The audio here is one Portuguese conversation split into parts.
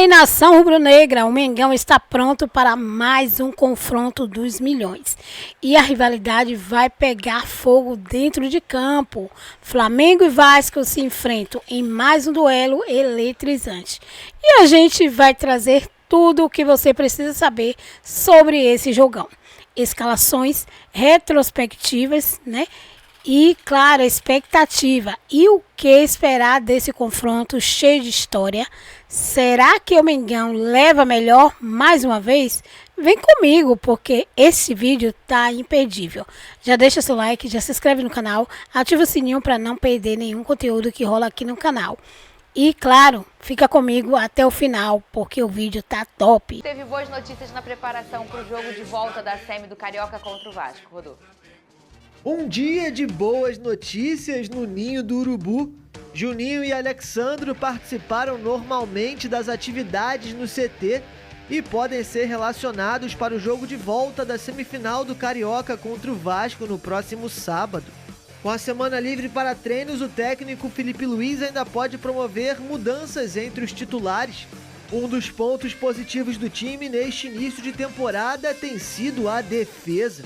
aí, nação rubro-negra, o Mengão está pronto para mais um confronto dos milhões. E a rivalidade vai pegar fogo dentro de campo. Flamengo e Vasco se enfrentam em mais um duelo eletrizante. E a gente vai trazer tudo o que você precisa saber sobre esse jogão. Escalações retrospectivas, né? E, claro, a expectativa. E o que esperar desse confronto cheio de história? Será que o Mengão leva melhor mais uma vez? Vem comigo, porque esse vídeo tá imperdível. Já deixa seu like, já se inscreve no canal, ativa o sininho para não perder nenhum conteúdo que rola aqui no canal. E, claro, fica comigo até o final, porque o vídeo tá top. Teve boas notícias na preparação para o jogo de volta da semi do Carioca contra o Vasco, Rodolfo. Um dia de boas notícias no Ninho do Urubu. Juninho e Alexandro participaram normalmente das atividades no CT e podem ser relacionados para o jogo de volta da semifinal do Carioca contra o Vasco no próximo sábado. Com a semana livre para treinos, o técnico Felipe Luiz ainda pode promover mudanças entre os titulares. Um dos pontos positivos do time neste início de temporada tem sido a defesa.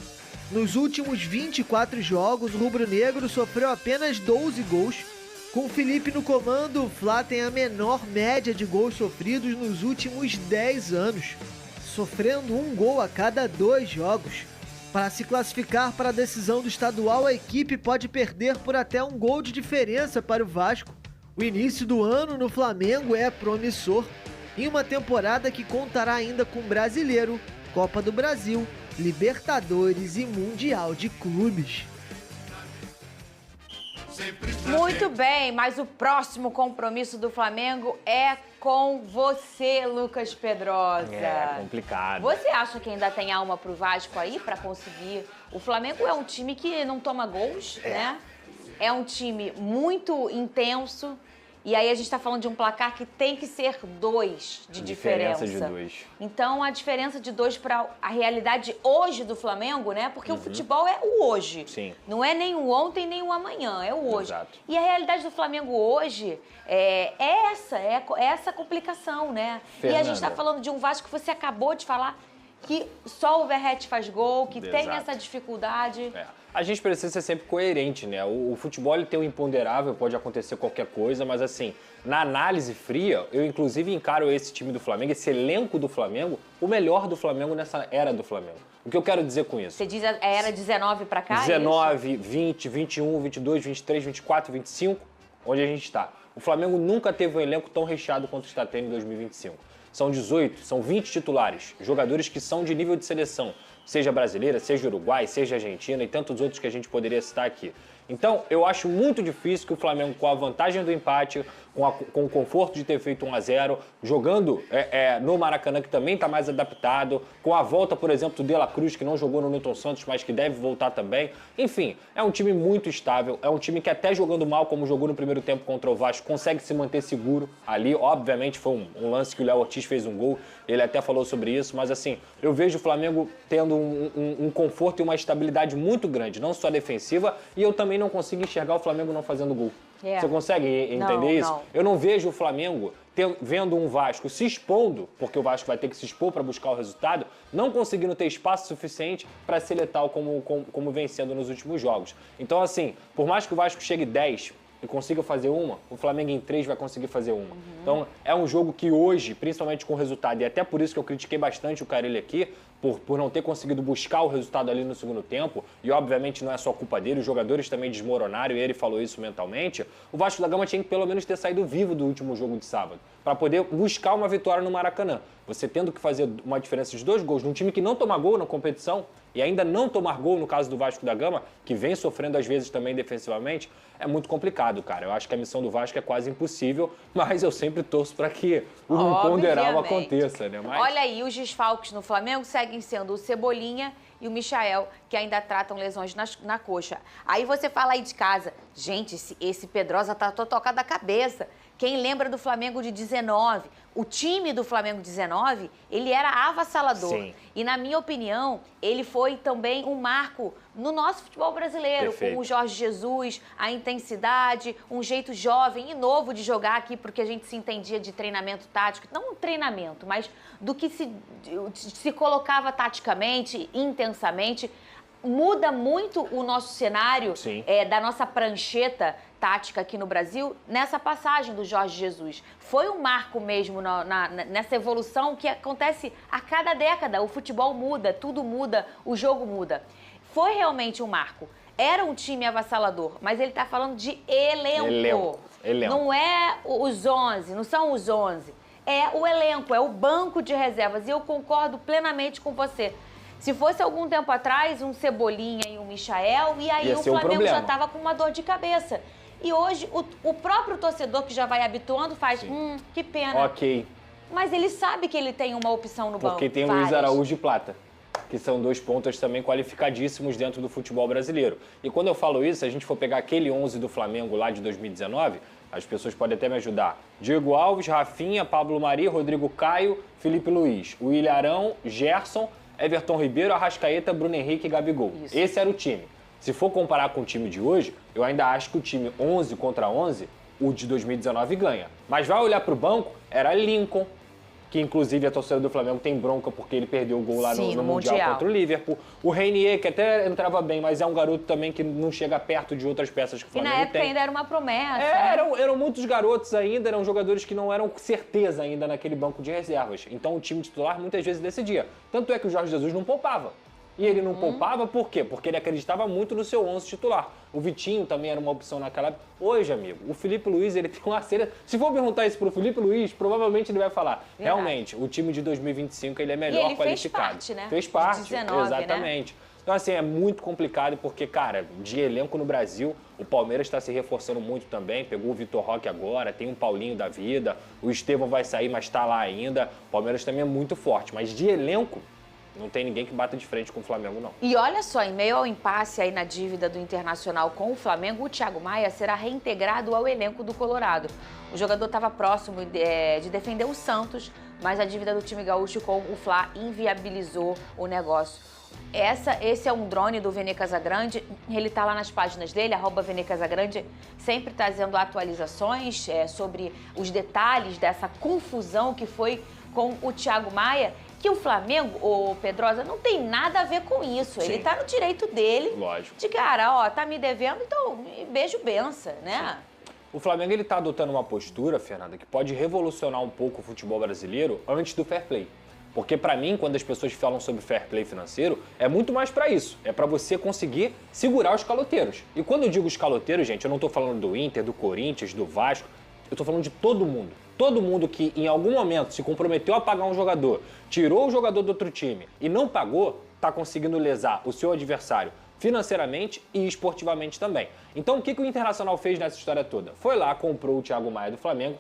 Nos últimos 24 jogos, o rubro-negro sofreu apenas 12 gols. Com o Felipe no comando, o Fla tem a menor média de gols sofridos nos últimos 10 anos, sofrendo um gol a cada 2 jogos. Para se classificar para a decisão do estadual, a equipe pode perder por até um gol de diferença para o Vasco. O início do ano no Flamengo é promissor, em uma temporada que contará ainda com Brasileiro, Copa do Brasil, Libertadores e Mundial de Clubes. Muito bem, mas o próximo compromisso do Flamengo é com você, Lucas Pedrosa. É complicado. Você acha que ainda tem alma pro Vasco aí pra conseguir? O Flamengo é um time que não toma gols, né? É um time muito intenso. E aí a gente tá falando de um placar que tem que ser 2 de diferença. De 2. Então a diferença de 2 para a realidade hoje do Flamengo, né? Porque o futebol é o hoje. Sim. Não é nem o ontem, nem o amanhã, é o hoje. Exato. E a realidade do Flamengo hoje é essa complicação, né? Fernanda. E a gente tá falando de um Vasco que você acabou de falar que só o Verratti faz gol, que tem Exato. essa dificuldade. A gente precisa ser sempre coerente, né? O futebol ele tem um imponderável, pode acontecer qualquer coisa, mas assim, na análise fria, eu inclusive encaro esse time do Flamengo, esse elenco do Flamengo, o melhor do Flamengo nessa era do Flamengo. O que eu quero dizer com isso? Você diz a era 19 pra cá? 19, 20, 21, 22, 23, 24, 25, onde a gente está. O Flamengo nunca teve um elenco tão recheado quanto está tendo em 2025. São 18, são 20 titulares, jogadores que são de nível de seleção, seja brasileira, seja Uruguai, seja Argentina e tantos outros que a gente poderia citar aqui. Então, eu acho muito difícil que o Flamengo, com a vantagem do empate, com o conforto de ter feito 1-0, jogando no Maracanã, que também está mais adaptado, com a volta, por exemplo, do De La Cruz, que não jogou no Newton Santos, mas que deve voltar também. Enfim, é um time muito estável, é um time que até jogando mal, como jogou no primeiro tempo contra o Vasco, consegue se manter seguro ali. Obviamente foi um lance que o Léo Ortiz fez um gol, ele até falou sobre isso, mas assim, eu vejo o Flamengo tendo um conforto e uma estabilidade muito grande, não só defensiva, e eu também não consigo enxergar o Flamengo não fazendo gol. Você consegue entender isso? Não. Eu não vejo o Flamengo vendo um Vasco se expondo, porque o Vasco vai ter que se expor para buscar o resultado, não conseguindo ter espaço suficiente para ser letal como vem sendo nos últimos jogos. Então, assim, por mais que o Vasco chegue 10 e consiga fazer uma, o Flamengo em 3 vai conseguir fazer uma. Então, é um jogo que hoje, principalmente com o resultado, e até por isso que eu critiquei bastante o Carille aqui, por não ter conseguido buscar o resultado ali no segundo tempo, e obviamente não é só culpa dele, os jogadores também desmoronaram, e ele falou isso mentalmente, o Vasco da Gama tinha que pelo menos ter saído vivo do último jogo de sábado, para poder buscar uma vitória no Maracanã. Você tendo que fazer uma diferença de 2 gols num time que não toma gol na competição, e ainda não tomar gol no caso do Vasco da Gama, que vem sofrendo às vezes também defensivamente, é muito complicado, cara. Eu acho que a missão do Vasco é quase impossível, mas eu sempre torço para que o imponderável aconteça, né? Mas... Olha aí, os desfalques no Flamengo seguem sendo o Cebolinha e o Michael, que ainda tratam lesões na coxa. Aí você fala aí de casa, gente, esse Pedrosa tá tocado da cabeça. Quem lembra do Flamengo de 19? O time do Flamengo 19, ele era avassalador. Sim. E, na minha opinião, ele foi também um marco no nosso futebol brasileiro. Perfeito. Com o Jorge Jesus, a intensidade, um jeito jovem e novo de jogar aqui, porque a gente se entendia de treinamento tático. Não um treinamento, mas do que se colocava taticamente, intensamente. Muda muito o nosso cenário da nossa prancheta tática aqui no Brasil nessa passagem do Jorge Jesus. Foi um marco mesmo nessa evolução que acontece a cada década. O futebol muda, tudo muda, o jogo muda. Foi realmente um marco. Era um time avassalador, mas ele está falando de elenco. Não é os 11, não são os 11. É o elenco, é o banco de reservas. E eu concordo plenamente com você. Se fosse algum tempo atrás, um Cebolinha e um Michael, e aí o Flamengo já estava com uma dor de cabeça. E hoje, o próprio torcedor que já vai habituando faz, que pena. Ok. Mas ele sabe que ele tem uma opção no banco. Porque tem o Luiz Araújo e Plata, que são 2 pontas também qualificadíssimos dentro do futebol brasileiro. E quando eu falo isso, se a gente for pegar aquele 11 do Flamengo lá de 2019, as pessoas podem até me ajudar. Diego Alves, Rafinha, Pablo Mari, Rodrigo Caio, Felipe Luiz, Willian Arão, Gerson, Everton Ribeiro, Arrascaeta, Bruno Henrique e Gabigol. Isso. Esse era o time. Se for comparar com o time de hoje, eu ainda acho que o time 11 contra 11, o de 2019 ganha. Mas vai olhar pro banco, era Lincoln, que inclusive a torcida do Flamengo tem bronca porque ele perdeu o gol lá no Mundial contra o Liverpool. O Reinier, que até entrava bem, mas é um garoto também que não chega perto de outras peças que o Flamengo tem. E na época ainda era uma promessa. Eram muitos garotos ainda, eram jogadores que não eram certeza ainda naquele banco de reservas. Então o time titular muitas vezes decidia. Tanto é que o Jorge Jesus não poupava. E ele não poupava por quê? Porque ele acreditava muito no seu 11 titular. O Vitinho também era uma opção naquela época. Hoje, amigo, o Felipe Luiz, ele tem uma série... Se for perguntar isso pro Felipe Luiz, provavelmente ele vai falar. Verdade. Realmente, o time de 2025, ele é melhor qualificado. Fez parte, né? Fez parte, de 19, exatamente. Né? Então, assim, é muito complicado porque, cara, de elenco no Brasil, o Palmeiras está se reforçando muito também. Pegou o Vitor Roque agora, tem um Paulinho da vida. O Estevão vai sair, mas está lá ainda. O Palmeiras também é muito forte. Mas de elenco... Não tem ninguém que bata de frente com o Flamengo, não. E olha só, em meio ao impasse aí na dívida do Internacional com o Flamengo, o Thiago Maia será reintegrado ao elenco do Colorado. O jogador estava próximo de defender o Santos, mas a dívida do time gaúcho com o Fla inviabilizou o negócio. Esse é um drone do Vene Casagrande, ele tá lá nas páginas dele, @VeneCasagrande, sempre trazendo atualizações sobre os detalhes dessa confusão que foi com o Thiago Maia, que o Flamengo, o Pedrosa, não tem nada a ver com isso. Sim. Ele tá no direito dele. Lógico. De cara, tá me devendo, então beijo benção, né? Sim. O Flamengo, ele tá adotando uma postura, Fernanda, que pode revolucionar um pouco o futebol brasileiro antes do fair play. Porque pra mim, quando as pessoas falam sobre fair play financeiro, é muito mais pra isso. É pra você conseguir segurar os caloteiros. E quando eu digo os caloteiros, gente, eu não tô falando do Inter, do Corinthians, do Vasco. Eu tô falando de todo mundo. Todo mundo que em algum momento se comprometeu a pagar um jogador, tirou o jogador do outro time e não pagou, tá conseguindo lesar o seu adversário financeiramente e esportivamente também. Então o que o Internacional fez nessa história toda? Foi lá, comprou o Thiago Maia do Flamengo,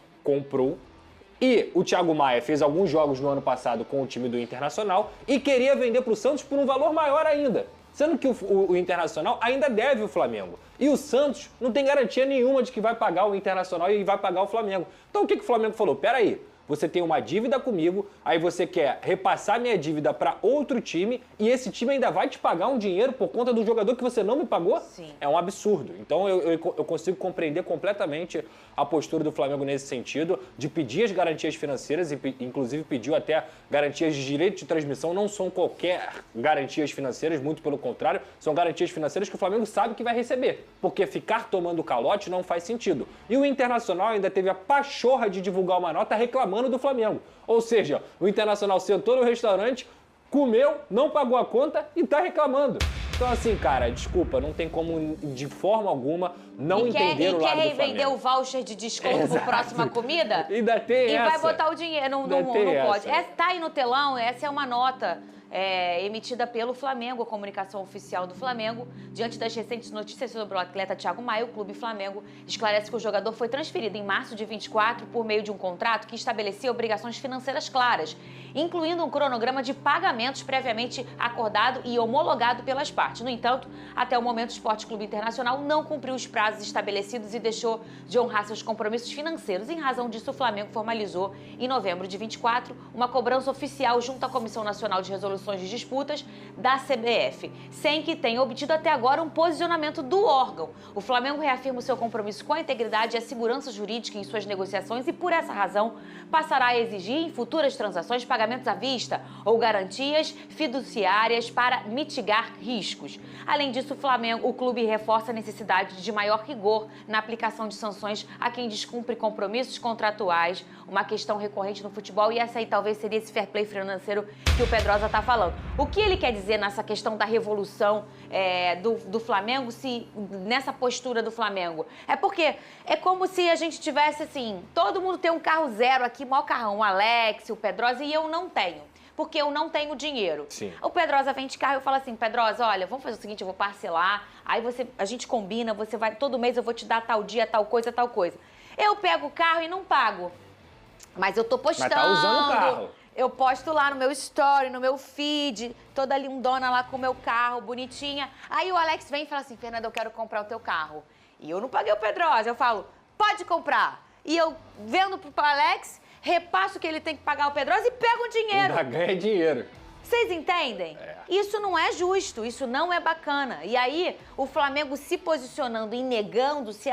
e o Thiago Maia fez alguns jogos no ano passado com o time do Internacional e queria vender para o Santos por um valor maior ainda. Sendo que o Internacional ainda deve o Flamengo. E o Santos não tem garantia nenhuma de que vai pagar o Internacional e vai pagar o Flamengo. Então o que o Flamengo falou? Peraí, você tem uma dívida comigo, aí você quer repassar minha dívida para outro time e esse time ainda vai te pagar um dinheiro por conta do jogador que você não me pagou? Sim. É um absurdo. Então eu consigo compreender completamente a postura do Flamengo nesse sentido, de pedir as garantias financeiras, e inclusive pediu até garantias de direito de transmissão. Não são qualquer garantias financeiras, muito pelo contrário, são garantias financeiras que o Flamengo sabe que vai receber, porque ficar tomando calote não faz sentido. E o Internacional ainda teve a pachorra de divulgar uma nota reclamando do Flamengo. Ou seja, o Internacional sentou no restaurante, comeu, não pagou a conta e tá reclamando. Então assim, cara, desculpa, não tem como de forma alguma não entender o lado do Flamengo. E quer vender o voucher de desconto pro próxima comida? Ainda tem e essa. vai botar o dinheiro, não pode. Tá aí no telão, essa é uma nota emitida pelo Flamengo, a comunicação oficial do Flamengo. Diante das recentes notícias sobre o atleta Thiago Maia, o Clube Flamengo esclarece que o jogador foi transferido em março de 24 por meio de um contrato que estabelecia obrigações financeiras claras, incluindo um cronograma de pagamentos previamente acordado e homologado pelas partes. No entanto, até o momento, o Sport Clube Internacional não cumpriu os prazos estabelecidos e deixou de honrar seus compromissos financeiros. Em razão disso, o Flamengo formalizou, em novembro de 24, uma cobrança oficial junto à Comissão Nacional de Resoluções de Disputas da CBF, sem que tenha obtido até agora um posicionamento do órgão. O Flamengo reafirma o seu compromisso com a integridade e a segurança jurídica em suas negociações e, por essa razão, passará a exigir em futuras transações pagamentos à vista ou garantias fiduciárias para mitigar riscos. Além disso, o clube reforça a necessidade de maior rigor na aplicação de sanções a quem descumpre compromissos contratuais, uma questão recorrente no futebol, e essa aí talvez seria esse fair play financeiro que o Pedrosa está falando. O que ele quer dizer nessa questão da revolução do Flamengo, nessa postura do Flamengo? É porque é como se a gente tivesse assim, todo mundo tem um carro zero aqui, maior carrão, o Alex, o Pedrosa, e eu não tenho. Porque eu não tenho dinheiro. Sim. O Pedrosa vem de carro e eu falo assim, Pedrosa, olha, vamos fazer o seguinte, eu vou parcelar, aí a gente combina, todo mês eu vou te dar tal dia, tal coisa, tal coisa. Eu pego o carro e não pago. Mas eu tô postando. Mas tá usando o carro. Eu posto lá no meu story, no meu feed, toda lindona lá com o meu carro, bonitinha. Aí o Alex vem e fala assim, Fernanda, eu quero comprar o teu carro. E eu não paguei o Pedrosa, eu falo, pode comprar. E eu vendo pro Alex, repasso que ele tem que pagar o Pedrosa e pego o dinheiro. Ainda ganha dinheiro. Vocês entendem? Isso não é justo, isso não é bacana. E aí, o Flamengo se posicionando e negando-se,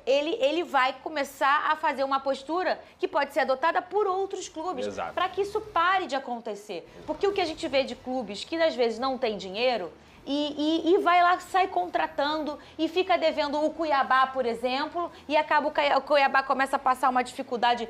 ele vai começar a fazer uma postura que pode ser adotada por outros clubes, para que isso pare de acontecer. Porque o que a gente vê de clubes que às vezes não tem dinheiro e vai lá, sai contratando e fica devendo o Cuiabá, por exemplo, e acaba o Cuiabá começa a passar uma dificuldade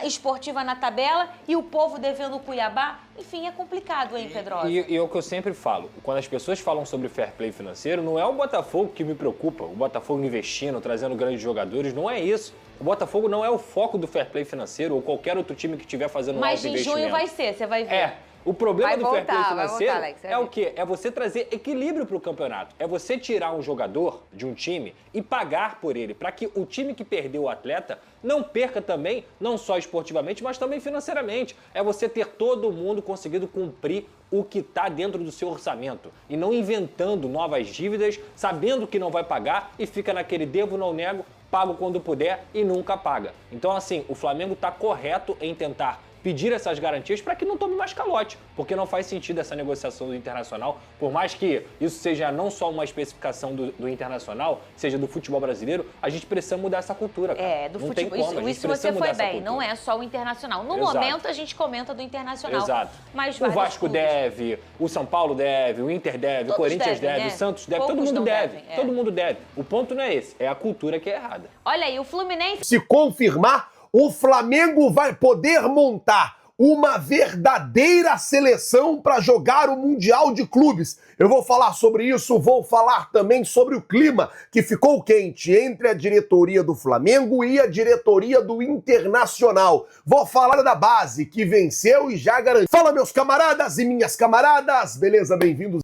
esportiva na tabela e o povo devendo o Cuiabá. Enfim, é complicado, hein, Pedrosa? E é o que eu sempre falo, quando as pessoas falam sobre fair play financeiro, não é o Botafogo que me preocupa, o Botafogo investindo, trazendo grandes jogadores, não é isso. O Botafogo não é o foco do fair play financeiro ou qualquer outro time que estiver fazendo um alto investimento. Mas em junho vai ser, você vai ver. O problema do fair play financeiro Alex, é o quê? É você trazer equilíbrio para o campeonato. É você tirar um jogador de um time e pagar por ele, para que o time que perdeu o atleta não perca também, não só esportivamente, mas também financeiramente. É você ter todo mundo conseguido cumprir o que está dentro do seu orçamento e não inventando novas dívidas, sabendo que não vai pagar e fica naquele devo, não nego, pago quando puder e nunca paga. Então, assim, o Flamengo está correto em tentar pedir essas garantias para que não tome mais calote, porque não faz sentido essa negociação do Internacional, por mais que isso seja não só uma especificação do Internacional, seja do futebol brasileiro, a gente precisa mudar essa cultura, cara. Do não futebol. Tem como, isso você foi bem, não é só o Internacional. No momento a gente comenta do Internacional. Exato. Mas o Vasco deve, o São Paulo deve, o Inter deve, o Corinthians deve, né? o Santos deve, Poucos todo mundo deve. devem, Todo mundo deve. O ponto não é esse, é a cultura que é errada. Olha aí, o Fluminense... Se confirmar, o Flamengo vai poder montar uma verdadeira seleção para jogar o Mundial de Clubes. Eu vou falar sobre isso, vou falar também sobre o clima que ficou quente entre a diretoria do Flamengo e a diretoria do Internacional. Vou falar da base que venceu e já garantiu. Fala, meus camaradas e minhas camaradas, beleza? Bem-vindos.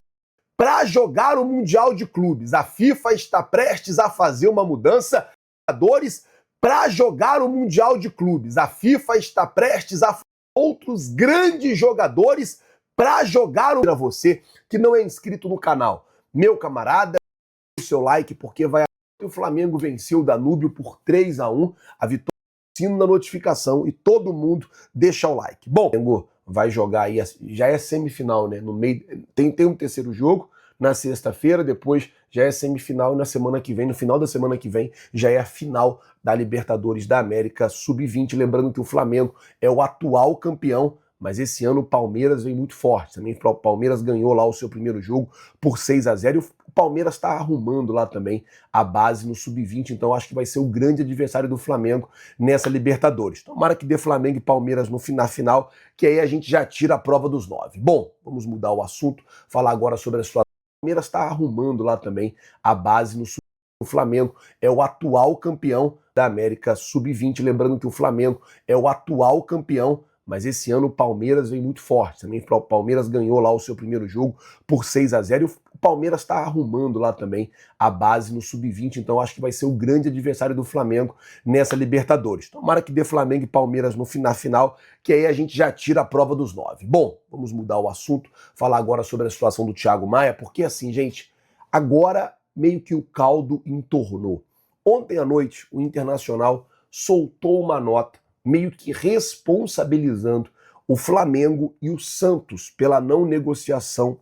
Para jogar o Mundial de Clubes, a FIFA está prestes a fazer uma mudança. Para jogar o Mundial de Clubes, a FIFA está prestes a outros grandes jogadores para jogar para você que não é inscrito no canal. Meu camarada, o seu like porque vai o Flamengo venceu o Danúbio por 3-1, a vitória sino na notificação e todo mundo deixa o like. Bom, o Flamengo vai jogar aí, já é semifinal, né? No meio tem um terceiro jogo na sexta-feira, depois já é semifinal e na semana que vem, no final da semana que vem, já é a final da Libertadores da América Sub-20. Lembrando que o Flamengo é o atual campeão, mas esse ano o Palmeiras vem muito forte. Também o Palmeiras ganhou lá o seu primeiro jogo por 6-0 e o Palmeiras está arrumando lá também a base no Sub-20, então acho que vai ser o grande adversário do Flamengo nessa Libertadores. Tomara que dê Flamengo e Palmeiras na final, que aí a gente já tira a prova dos 9. Bom, vamos mudar o assunto, falar agora sobre a situação. O Palmeiras está arrumando lá também a base no Sub-20. O Flamengo é o atual campeão da América Sub-20. Lembrando que o Flamengo é o atual campeão, mas esse ano o Palmeiras vem muito forte. Também o Palmeiras ganhou lá o seu primeiro jogo por 6-0 e o Palmeiras está arrumando lá também a base no Sub-20, então acho que vai ser o grande adversário do Flamengo nessa Libertadores. Tomara que dê Flamengo e Palmeiras na final, que aí a gente já tira a prova dos 9. Bom, vamos mudar o assunto, falar agora sobre a situação do Thiago Maia, porque assim, gente, agora meio que o caldo entornou. Ontem à noite, o Internacional soltou uma nota meio que responsabilizando o Flamengo e o Santos pela não negociação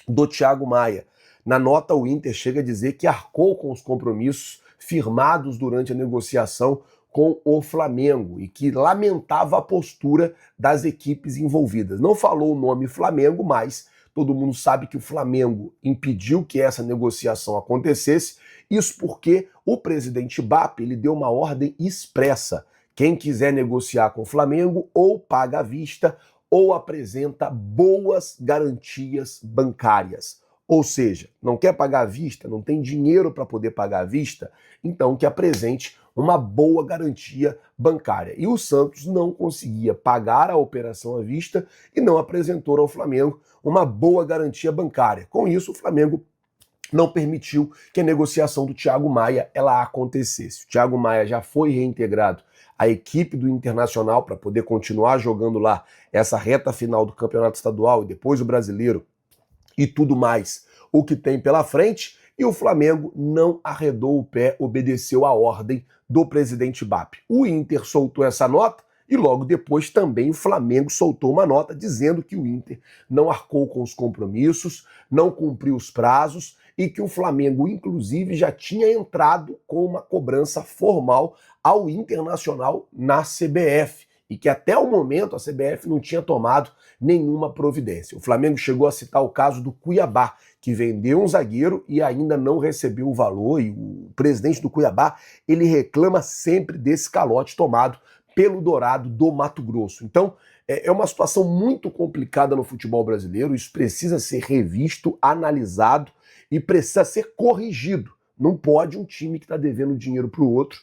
do Thiago Maia. Na nota, o Inter chega a dizer que arcou com os compromissos firmados durante a negociação com o Flamengo e que lamentava a postura das equipes envolvidas. Não falou o nome Flamengo, mas todo mundo sabe que o Flamengo impediu que essa negociação acontecesse. Isso porque o presidente BAP ele deu uma ordem expressa. Quem quiser negociar com o Flamengo ou paga à vista ou apresenta boas garantias bancárias. Ou seja, não quer pagar à vista, não tem dinheiro para poder pagar à vista, então que apresente uma boa garantia bancária. E o Santos não conseguia pagar a operação à vista e não apresentou ao Flamengo uma boa garantia bancária. Com isso, o Flamengo não permitiu que a negociação do Thiago Maia ela acontecesse. O Thiago Maia já foi reintegrado à equipe do Internacional para poder continuar jogando lá essa reta final do Campeonato Estadual e depois o Brasileiro e tudo mais o que tem pela frente, e o Flamengo não arredou o pé, obedeceu a ordem do presidente BAP. O Inter soltou essa nota e logo depois também o Flamengo soltou uma nota dizendo que o Inter não arcou com os compromissos, não cumpriu os prazos e que o Flamengo, inclusive, já tinha entrado com uma cobrança formal ao Internacional na CBF e que até o momento a CBF não tinha tomado nenhuma providência. O Flamengo chegou a citar o caso do Cuiabá, que vendeu um zagueiro e ainda não recebeu o valor, e o presidente do Cuiabá, ele reclama sempre desse calote tomado pelo Dourado do Mato Grosso. Então, é uma situação muito complicada no futebol brasileiro, isso precisa ser revisto, analisado e precisa ser corrigido. Não pode um time que está devendo dinheiro para o outro,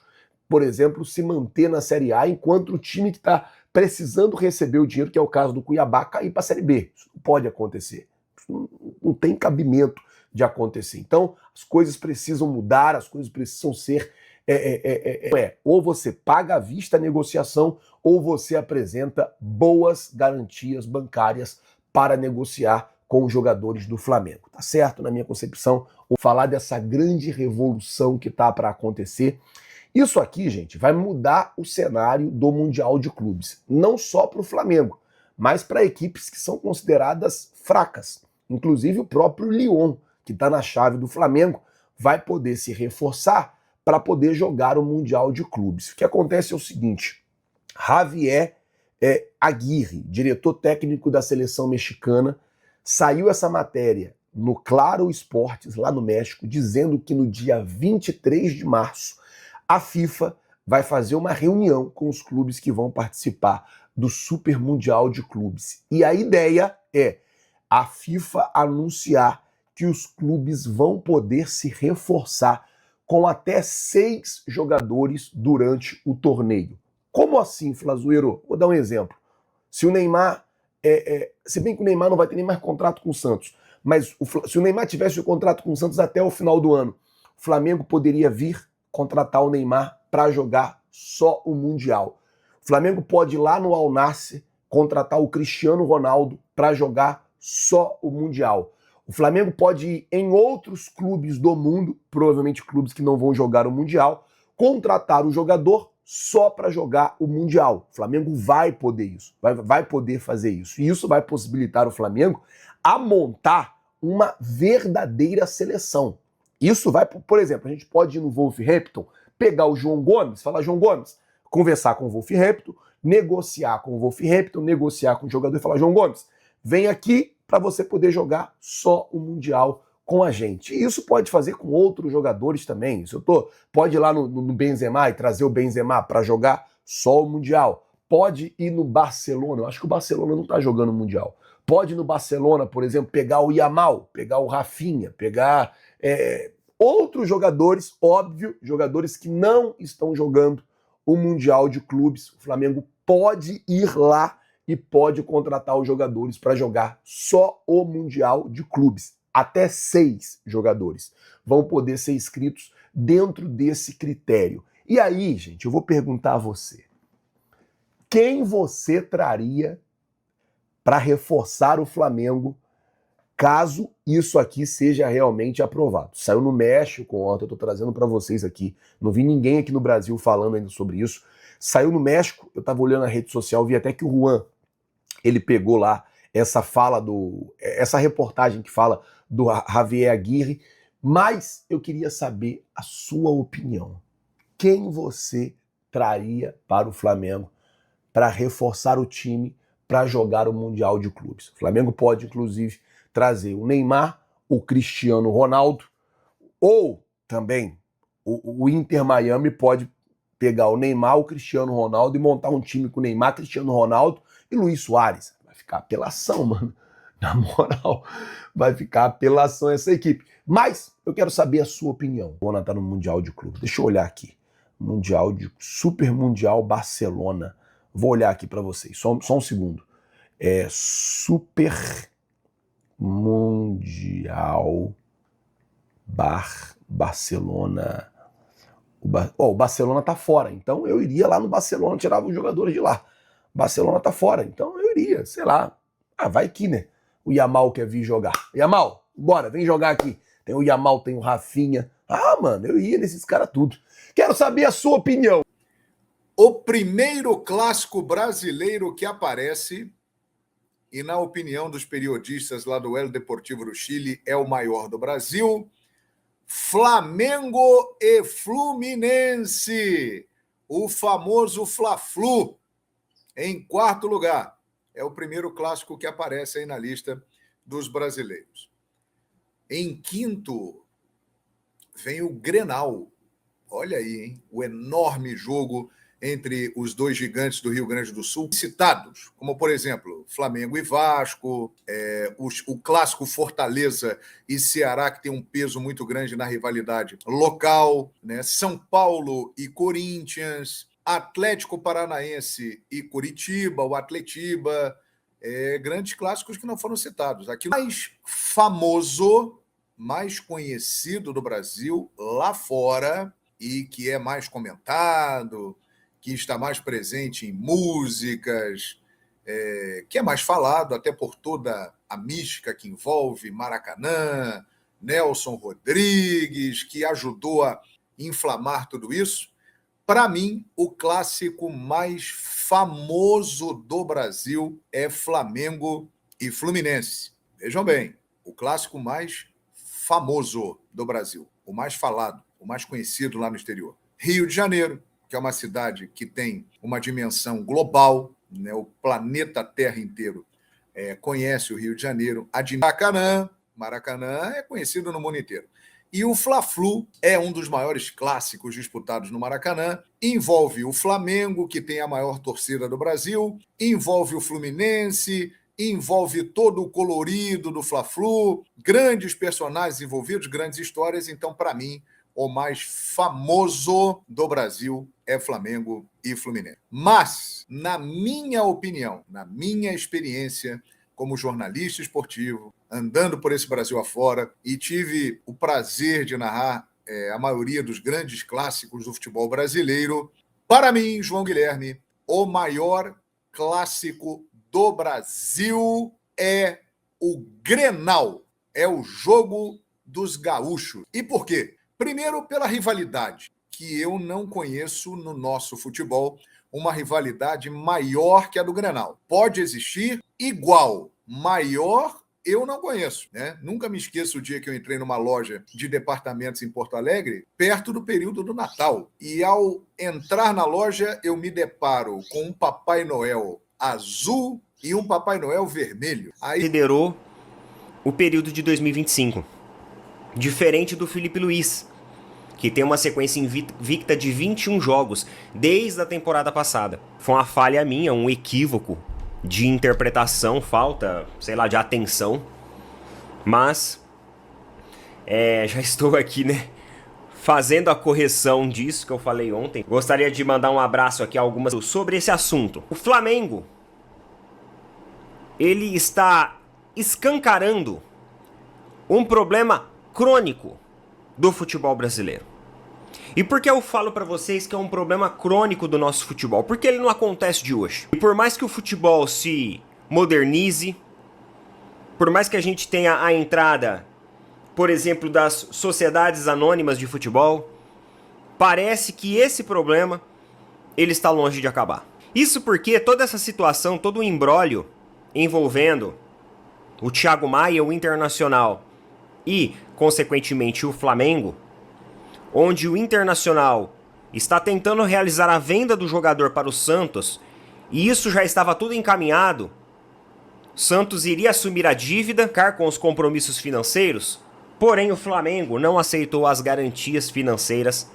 por exemplo, se manter na Série A enquanto o time que está precisando receber o dinheiro, que é o caso do Cuiabá, cair para a Série B. Isso não pode acontecer. Isso não tem cabimento de acontecer. Então, as coisas precisam mudar, as coisas precisam ser... ou você paga à vista a negociação, ou você apresenta boas garantias bancárias para negociar com os jogadores do Flamengo. Tá certo? Na minha concepção, vou falar dessa grande revolução que está para acontecer. Isso aqui, gente, vai mudar o cenário do Mundial de Clubes. Não só para o Flamengo, mas para equipes que são consideradas fracas. Inclusive o próprio Lyon, que está na chave do Flamengo, vai poder se reforçar para poder jogar o Mundial de Clubes. O que acontece é o seguinte, Javier Aguirre, diretor técnico da seleção mexicana, saiu essa matéria no Claro Esportes, lá no México, dizendo que no dia 23 de março, a FIFA vai fazer uma reunião com os clubes que vão participar do Super Mundial de Clubes. E a ideia é a FIFA anunciar que os clubes vão poder se reforçar com até 6 jogadores durante o torneio. Como assim, Flazueiro? Vou dar um exemplo. Se o Neymar... se bem que o Neymar não vai ter nem mais contrato com o Santos, mas se o Neymar tivesse o contrato com o Santos até o final do ano, o Flamengo poderia vir contratar o Neymar para jogar só o Mundial. O Flamengo pode ir lá no Al Nassr contratar o Cristiano Ronaldo para jogar só o Mundial. O Flamengo pode ir em outros clubes do mundo, provavelmente clubes que não vão jogar o Mundial, contratar o jogador só para jogar o Mundial. O Flamengo vai poder isso, vai poder fazer isso. E isso vai possibilitar o Flamengo a montar uma verdadeira seleção. Isso vai, por exemplo, a gente pode ir no Wolverhampton, pegar o João Gomes, falar, João Gomes, conversar com o Wolverhampton, negociar com o Wolverhampton, negociar com o jogador e falar, João Gomes, vem aqui para você poder jogar só o Mundial com a gente. E isso pode fazer com outros jogadores também. Pode ir lá no Benzema e trazer o Benzema para jogar só o Mundial. Pode ir no Barcelona, eu acho que o Barcelona não está jogando o Mundial. Pode ir no Barcelona, por exemplo, pegar o Yamal, pegar o Rafinha, pegar outros jogadores, óbvio, jogadores que não estão jogando o Mundial de Clubes. O Flamengo pode ir lá e pode contratar os jogadores para jogar só o Mundial de Clubes. Até 6 jogadores vão poder ser inscritos dentro desse critério. E aí, gente, eu vou perguntar a você. Quem você traria para reforçar o Flamengo caso isso aqui seja realmente aprovado? Saiu no México ontem, eu tô trazendo para vocês aqui. Não vi ninguém aqui no Brasil falando ainda sobre isso. Saiu no México, eu tava olhando a rede social, vi até que o Juan, ele pegou lá essa fala essa reportagem que fala do Javier Aguirre, mas eu queria saber a sua opinião. Quem você traria para o Flamengo para reforçar o time para jogar o Mundial de Clubes? O Flamengo pode, inclusive, trazer o Neymar, o Cristiano Ronaldo, ou também o Inter Miami pode pegar o Neymar, o Cristiano Ronaldo e montar um time com o Neymar, Cristiano Ronaldo e Luis Suárez. Vai ficar apelação, mano. Na moral, vai ficar apelação essa equipe. Mas eu quero saber a sua opinião. O Bona tá no Mundial de Clubes. Deixa eu olhar aqui. Super Mundial Barcelona. Vou olhar aqui para vocês. Só um segundo. Super Mundial Barcelona. O Barcelona tá fora, então eu iria lá no Barcelona, tirava os jogadores de lá. Barcelona tá fora, então eu iria, sei lá. Vai que, né? O Yamal quer vir jogar. Yamal, bora, vem jogar aqui. Tem o Yamal, tem o Rafinha. Mano, eu ia nesses caras tudo. Quero saber a sua opinião. O primeiro clássico brasileiro que aparece, e na opinião dos periodistas lá do El Deportivo do Chile, é o maior do Brasil, Flamengo e Fluminense, o famoso Fla-Flu, em quarto lugar. É o primeiro clássico que aparece aí na lista dos brasileiros. Em quinto, vem o Grenal. Olha aí, hein? O enorme jogo entre os dois gigantes do Rio Grande do Sul, citados, como, por exemplo, Flamengo e Vasco, o clássico Fortaleza e Ceará, que tem um peso muito grande na rivalidade local, né? São Paulo e Corinthians, Atlético Paranaense e Curitiba, o Atletiba, grandes clássicos que não foram citados. Aqui mais famoso, mais conhecido do Brasil, lá fora, e que é mais comentado, que está mais presente em músicas, que é mais falado até por toda a mística que envolve Maracanã, Nelson Rodrigues, que ajudou a inflamar tudo isso. Para mim, o clássico mais famoso do Brasil é Flamengo e Fluminense. Vejam bem, o clássico mais famoso do Brasil, o mais falado, o mais conhecido lá no exterior. Rio de Janeiro, que é uma cidade que tem uma dimensão global, né? O planeta Terra inteiro conhece o Rio de Janeiro. A de Maracanã é conhecido no mundo inteiro. E o Fla-Flu é um dos maiores clássicos disputados no Maracanã. Envolve o Flamengo, que tem a maior torcida do Brasil, envolve o Fluminense, envolve todo o colorido do Fla-Flu, grandes personagens envolvidos, grandes histórias. Então, para mim, o mais famoso do Brasil é Flamengo e Fluminense. Mas, na minha opinião, na minha experiência como jornalista esportivo, andando por esse Brasil afora, e tive o prazer de narrar a maioria dos grandes clássicos do futebol brasileiro, para mim, João Guilherme, o maior clássico do Brasil é o Grenal, é o jogo dos gaúchos. E por quê? Primeiro, pela rivalidade, que eu não conheço no nosso futebol, uma rivalidade maior que a do Grenal. Pode existir igual, maior eu não conheço, né? Nunca me esqueço o dia que eu entrei numa loja de departamentos em Porto Alegre, perto do período do Natal. E ao entrar na loja, eu me deparo com um Papai Noel azul e um Papai Noel vermelho. Aí liderou o período de 2025. Diferente do Felipe Luiz, que tem uma sequência invicta de 21 jogos desde a temporada passada. Foi uma falha minha, um equívoco de interpretação, falta, sei lá, de atenção. Mas já estou aqui, né, fazendo a correção disso que eu falei ontem. Gostaria de mandar um abraço aqui a algumas sobre esse assunto. O Flamengo ele está escancarando um problema crônico do futebol brasileiro. E por que eu falo pra vocês que é um problema crônico do nosso futebol? Porque ele não acontece de hoje. E por mais que o futebol se modernize, por mais que a gente tenha a entrada, por exemplo, das sociedades anônimas de futebol, parece que esse problema ele está longe de acabar. Isso porque toda essa situação, todo o imbróglio envolvendo o Thiago Maia, o Internacional e, consequentemente, o Flamengo, onde o Internacional está tentando realizar a venda do jogador para o Santos, e isso já estava tudo encaminhado. Santos iria assumir a dívida, ficar com os compromissos financeiros, porém o Flamengo não aceitou as garantias financeiras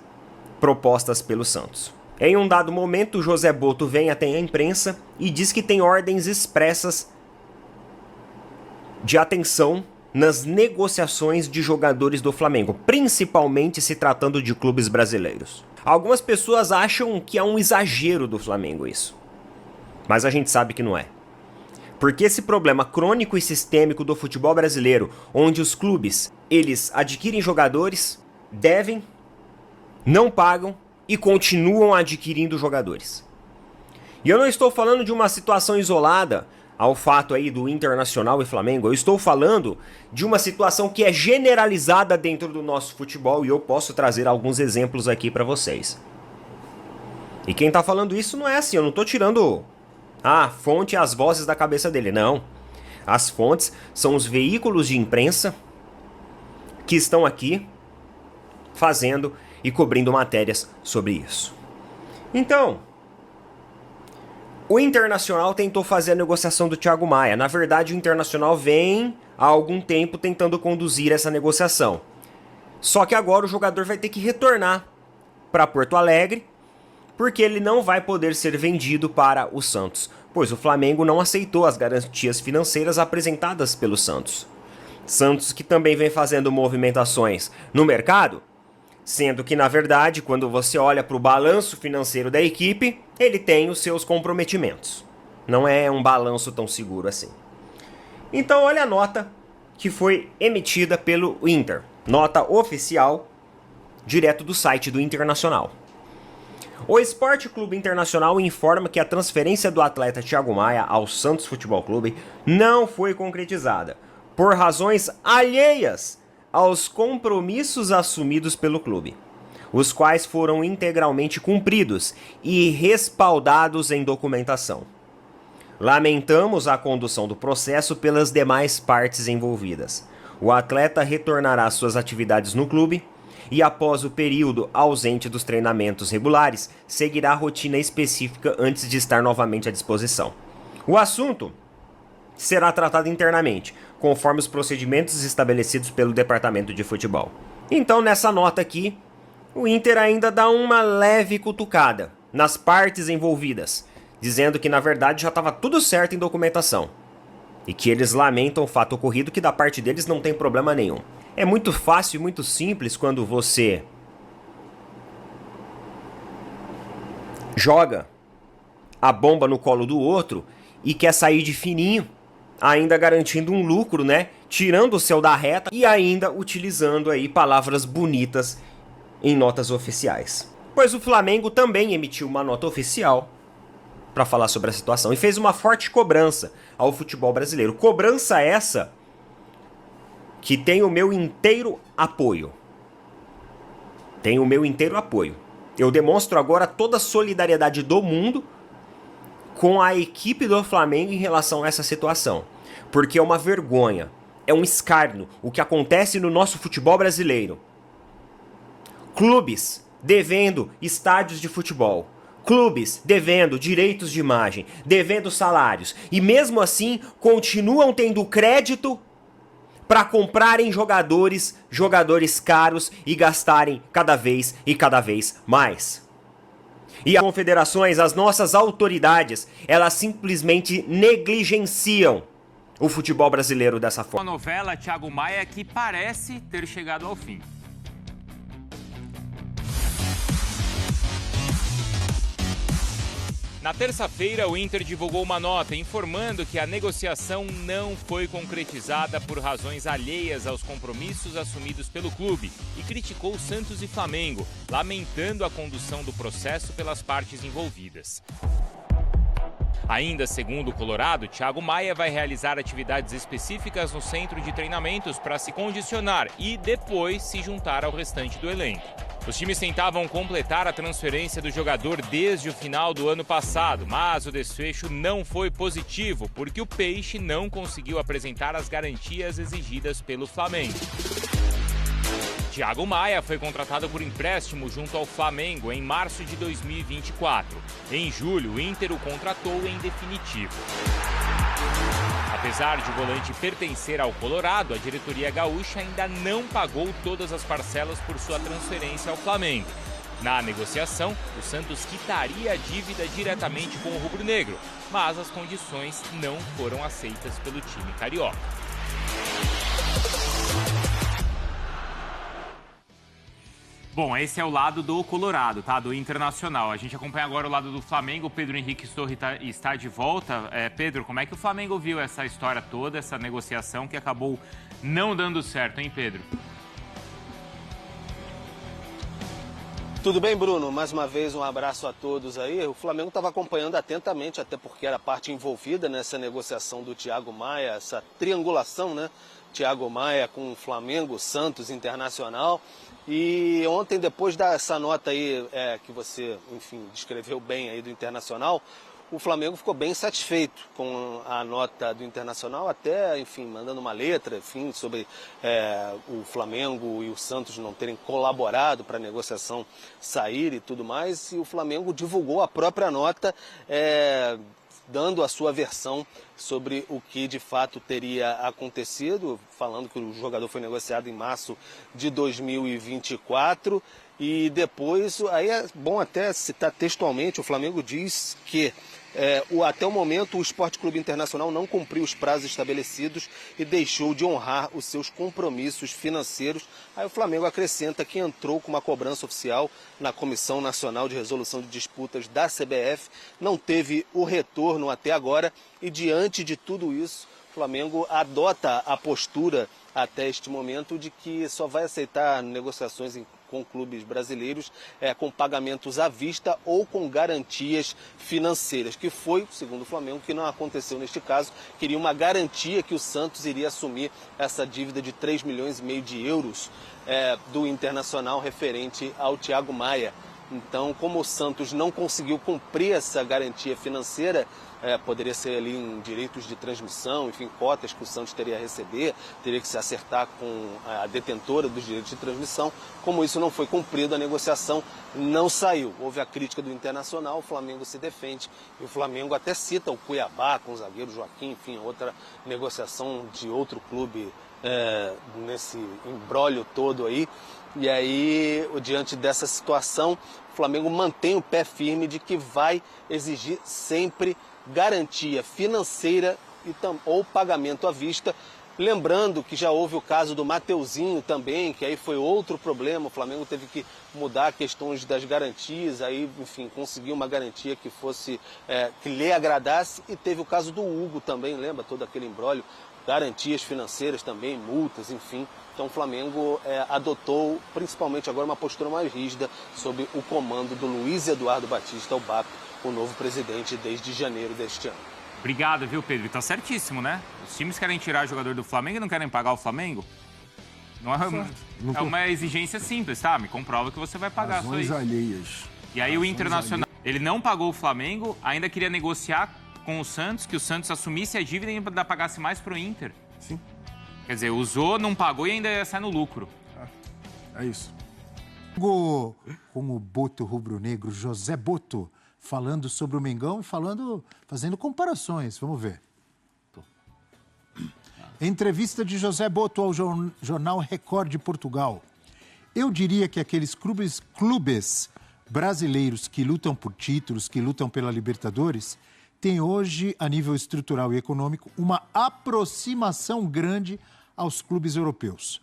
propostas pelo Santos. Em um dado momento, José Botto vem até a imprensa e diz que tem ordens expressas de atenção nas negociações de jogadores do Flamengo, principalmente se tratando de clubes brasileiros. Algumas pessoas acham que é um exagero do Flamengo isso, mas a gente sabe que não é. Porque esse problema crônico e sistêmico do futebol brasileiro, onde os clubes, eles adquirem jogadores, devem, não pagam e continuam adquirindo jogadores. E eu não estou falando de uma situação isolada ao fato aí do Internacional e Flamengo. Eu estou falando de uma situação que é generalizada dentro do nosso futebol e eu posso trazer alguns exemplos aqui para vocês. E quem tá falando isso não é assim, eu não tô tirando a fonte e as vozes da cabeça dele, não. As fontes são os veículos de imprensa que estão aqui fazendo e cobrindo matérias sobre isso. Então, o Internacional tentou fazer a negociação do Thiago Maia. Na verdade, o Internacional vem há algum tempo tentando conduzir essa negociação. Só que agora o jogador vai ter que retornar para Porto Alegre, porque ele não vai poder ser vendido para o Santos, pois o Flamengo não aceitou as garantias financeiras apresentadas pelo Santos. Santos que também vem fazendo movimentações no mercado, sendo que, na verdade, quando você olha para o balanço financeiro da equipe, ele tem os seus comprometimentos. Não é um balanço tão seguro assim. Então, olha a nota que foi emitida pelo Inter. Nota oficial, direto do site do Internacional. O Esporte Clube Internacional informa que a transferência do atleta Thiago Maia ao Santos Futebol Clube não foi concretizada, por razões alheias aos compromissos assumidos pelo clube, os quais foram integralmente cumpridos e respaldados em documentação. Lamentamos a condução do processo pelas demais partes envolvidas. O atleta retornará às suas atividades no clube e, após o período ausente dos treinamentos regulares, seguirá a rotina específica antes de estar novamente à disposição. O assunto será tratado internamente, conforme os procedimentos estabelecidos pelo Departamento de Futebol. Então, nessa nota aqui, o Inter ainda dá uma leve cutucada nas partes envolvidas, dizendo que, na verdade, já estava tudo certo em documentação. E que eles lamentam o fato ocorrido, que da parte deles não tem problema nenhum. É muito fácil e muito simples quando você joga a bomba no colo do outro e quer sair de fininho, ainda garantindo um lucro, né? Tirando o céu da reta e ainda utilizando aí palavras bonitas em notas oficiais. Pois o Flamengo também emitiu uma nota oficial para falar sobre a situação e fez uma forte cobrança ao futebol brasileiro. Cobrança essa que tem o meu inteiro apoio. Tem o meu inteiro apoio. Eu demonstro agora toda a solidariedade do mundo com a equipe do Flamengo em relação a essa situação. Porque é uma vergonha, é um escárnio o que acontece no nosso futebol brasileiro. Clubes devendo estádios de futebol, clubes devendo direitos de imagem, devendo salários, e mesmo assim continuam tendo crédito para comprarem jogadores caros e gastarem cada vez mais. E as confederações, as nossas autoridades, elas simplesmente negligenciam o futebol brasileiro dessa forma. Uma novela, Thiago Maia, que parece ter chegado ao fim. Na terça-feira, o Inter divulgou uma nota informando que a negociação não foi concretizada por razões alheias aos compromissos assumidos pelo clube e criticou Santos e Flamengo, lamentando a condução do processo pelas partes envolvidas. Ainda segundo o Colorado, Thiago Maia vai realizar atividades específicas no centro de treinamentos para se condicionar e depois se juntar ao restante do elenco. Os times tentavam completar a transferência do jogador desde o final do ano passado, mas o desfecho não foi positivo, porque o Peixe não conseguiu apresentar as garantias exigidas pelo Flamengo. Thiago Maia foi contratado por empréstimo junto ao Flamengo em março de 2024. Em julho, o Inter o contratou em definitivo. Apesar de o volante pertencer ao Colorado, a diretoria gaúcha ainda não pagou todas as parcelas por sua transferência ao Flamengo. Na negociação, o Santos quitaria a dívida diretamente com o rubro-negro, mas as condições não foram aceitas pelo time carioca. Bom, esse é o lado do Colorado, tá? Do Internacional. A gente acompanha agora o lado do Flamengo. O Pedro Henrique Storri está de volta. Pedro, como é que o Flamengo viu essa história toda, essa negociação que acabou não dando certo, hein, Pedro? Tudo bem, Bruno? Mais uma vez um abraço a todos aí. O Flamengo estava acompanhando atentamente, até porque era parte envolvida nessa negociação do Thiago Maia, essa triangulação, né? Thiago Maia com o Flamengo, Santos, Internacional. E ontem, depois dessa nota aí que você, enfim, descreveu bem aí do Internacional, o Flamengo ficou bem satisfeito com a nota do Internacional, até, enfim, mandando uma letra, enfim, sobre o Flamengo e o Santos não terem colaborado para a negociação sair e tudo mais. E o Flamengo divulgou a própria nota, dando a sua versão sobre o que de fato teria acontecido, falando que o jogador foi negociado em março de 2024 e depois, aí é bom até citar textualmente, o Flamengo diz que até o momento o Sport Clube Internacional não cumpriu os prazos estabelecidos e deixou de honrar os seus compromissos financeiros. Aí o Flamengo acrescenta que entrou com uma cobrança oficial na Comissão Nacional de Resolução de Disputas da CBF, não teve o retorno até agora e diante de tudo isso, o Flamengo adota a postura até este momento de que só vai aceitar negociações com clubes brasileiros com pagamentos à vista ou com garantias financeiras, que foi, segundo o Flamengo, que não aconteceu neste caso. Queria uma garantia que o Santos iria assumir essa dívida de 3,5 milhões de euros do Internacional referente ao Thiago Maia. Então, como o Santos não conseguiu cumprir essa garantia financeira, poderia ser ali em direitos de transmissão, enfim, cotas que o Santos teria a receber, teria que se acertar com a detentora dos direitos de transmissão. Como isso não foi cumprido, a negociação não saiu. Houve a crítica do Internacional, o Flamengo se defende e o Flamengo até cita o Cuiabá com o zagueiro Joaquim, enfim, outra negociação de outro clube nesse imbróglio todo aí. E aí, diante dessa situação, o Flamengo mantém o pé firme de que vai exigir sempre garantia financeira ou pagamento à vista. Lembrando que já houve o caso do Mateuzinho também, que aí foi outro problema. O Flamengo teve que mudar questões das garantias, aí, enfim, conseguir uma garantia que fosse, que lhe agradasse. E teve o caso do Hugo também, lembra todo aquele imbróglio? Garantias financeiras também, multas, enfim. Então o Flamengo adotou, principalmente agora, uma postura mais rígida sob o comando do Luiz Eduardo Batista, o BAP, o novo presidente desde janeiro deste ano. Obrigado, viu, Pedro? Tá certíssimo, né? Os times querem tirar o jogador do Flamengo e não querem pagar o Flamengo? Não é uma exigência simples, tá? Me comprova que você vai pagar. Razões alheias. E aí o Internacional, ele não pagou o Flamengo, ainda queria negociar com o Santos, que o Santos assumisse a dívida e ainda pagasse mais pro Inter. Sim. Quer dizer, usou, não pagou e ainda sai no lucro. É isso. Com o Boto rubro-negro, José Boto, falando sobre o Mengão e fazendo comparações. Vamos ver. Entrevista de José Boto ao jornal Record de Portugal. Eu diria que aqueles clubes brasileiros que lutam por títulos, que lutam pela Libertadores, têm hoje, a nível estrutural e econômico, uma aproximação grande aos clubes europeus.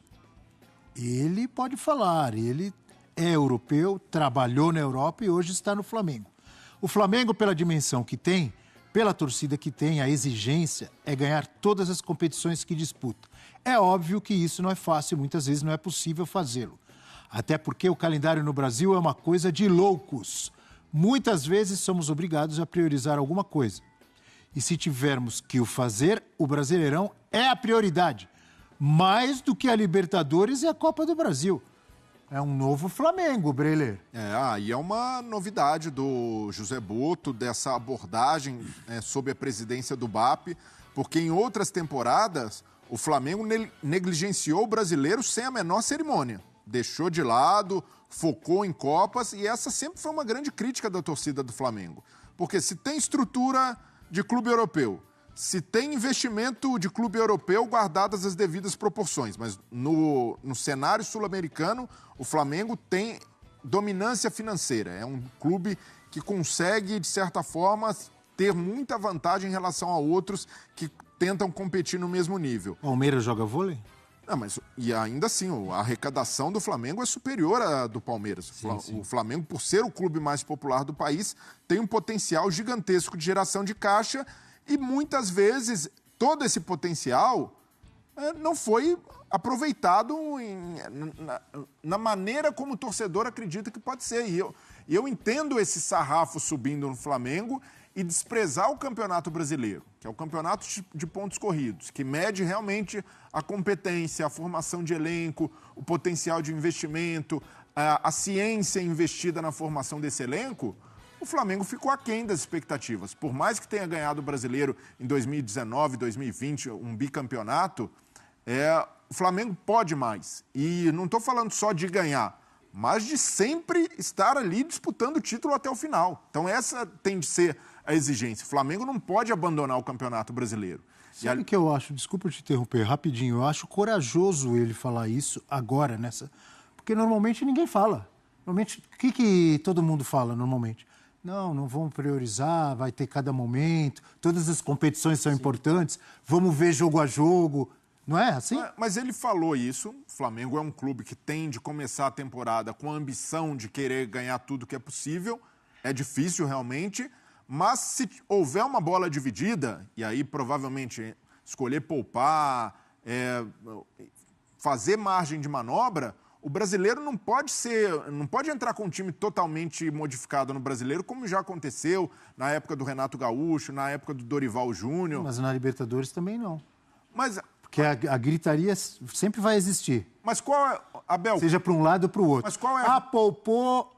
Ele pode falar, ele é europeu, trabalhou na Europa e hoje está no Flamengo. O Flamengo, pela dimensão que tem, pela torcida que tem, a exigência é ganhar todas as competições que disputa. É óbvio que isso não é fácil, muitas vezes não é possível fazê-lo. Até porque o calendário no Brasil é uma coisa de loucos. Muitas vezes somos obrigados a priorizar alguma coisa. E se tivermos que o fazer, o Brasileirão é a prioridade. Mais do que a Libertadores e a Copa do Brasil. É um novo Flamengo, Breler. E é uma novidade do José Boto, dessa abordagem sob a presidência do BAP, porque em outras temporadas o Flamengo negligenciou o brasileiro sem a menor cerimônia. Deixou de lado, focou em Copas, e essa sempre foi uma grande crítica da torcida do Flamengo. Porque se tem estrutura de clube europeu, se tem investimento de clube europeu guardadas as devidas proporções, mas no cenário sul-americano, o Flamengo tem dominância financeira. É um clube que consegue, de certa forma, ter muita vantagem em relação a outros que tentam competir no mesmo nível. Palmeiras joga vôlei? Não, mas e ainda assim, a arrecadação do Flamengo é superior à do Palmeiras. Sim. O Flamengo, por ser o clube mais popular do país, tem um potencial gigantesco de geração de caixa. E muitas vezes todo esse potencial não foi aproveitado na maneira como o torcedor acredita que pode ser. E eu entendo esse sarrafo subindo no Flamengo e desprezar o Campeonato Brasileiro, que é o campeonato de pontos corridos, que mede realmente a competência, a formação de elenco, o potencial de investimento, a ciência investida na formação desse elenco. O Flamengo ficou aquém das expectativas. Por mais que tenha ganhado o Brasileiro em 2019, 2020, um bicampeonato, o Flamengo pode mais. E não estou falando só de ganhar, mas de sempre estar ali disputando o título até o final. Então essa tem de ser a exigência. O Flamengo não pode abandonar o Campeonato Brasileiro. Sabe o que eu acho? Desculpa te interromper rapidinho. Eu acho corajoso ele falar isso agora, porque normalmente ninguém fala. Normalmente, o que todo mundo fala normalmente? Não vamos priorizar, vai ter cada momento, todas as competições são importantes, vamos ver jogo a jogo. Não é assim? Mas ele falou isso. O Flamengo é um clube que tem de começar a temporada com a ambição de querer ganhar tudo que é possível. É difícil realmente, mas se houver uma bola dividida, e aí provavelmente escolher poupar, fazer margem de manobra, o brasileiro não pode entrar com um time totalmente modificado no brasileiro, como já aconteceu na época do Renato Gaúcho, na época do Dorival Júnior. Mas na Libertadores também não. Mas porque a gritaria sempre vai existir. Mas qual é, Abel? Seja para um lado ou para o outro. Mas qual é? Poupou,